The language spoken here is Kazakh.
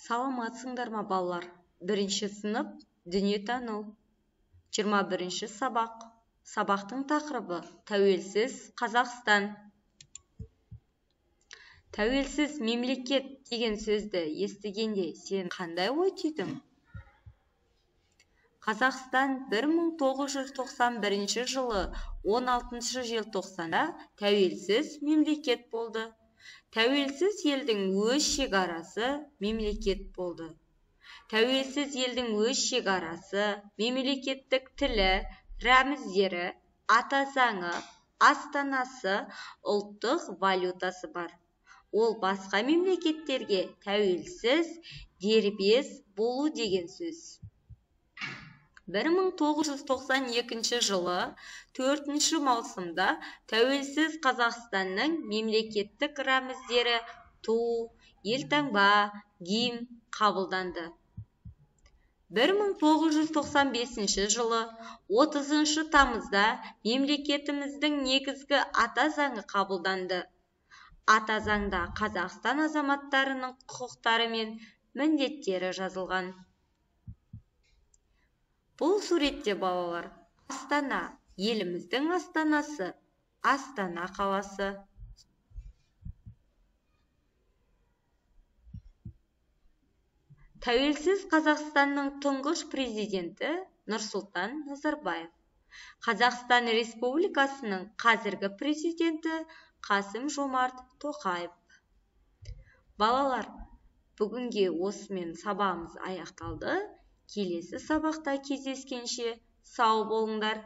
Саламатсыңдар ма балалар? Бірінші сынып дүниетану. 21-ші сабақ. Сабақтың тақырыбы тәуелсіз Қазақстан. Тәуелсіз мемлекет деген сөзді естігенде сен қандай ой түйдің? Қазақстан 1991 жылы 16 желтоқсанда тәуелсіз мемлекет болды. Тәуелсіз елдің өз шекарасы мемлекет болды. Тәуелсіз елдің өз шекарасы, мемлекеттік тілі, рәміздері, ата заңы, астанасы, ұлттық валютасы бар. Ол басқа мемлекеттерге тәуелсіз, дербес болу деген сөз. 1992 жылы 4 маусымда тәуелсіз Қазақстанның мемлекеттік рәміздері ту, елтаңба, гимн қабылданды. 1995 жылы 30 тамызда мемлекетіміздің негізгі ата заңы қабылданды. Ата заңда Қазақстан азаматтарының құқықтары мен міндеттері жазылған. Бұл суретте балалар Астана, еліміздің астанасы, Астана қаласы. Тәуелсіз Қазақстанның тұңғыш президенті Нұрсұлтан Назарбаев. Қазақстан Республикасының қазіргі президенті Қасым-Жомарт Тоқаев. Балалар, бүгінге осымен сабағымыз аяқталды. Келесі сабақта кездескенше сау болыңдар.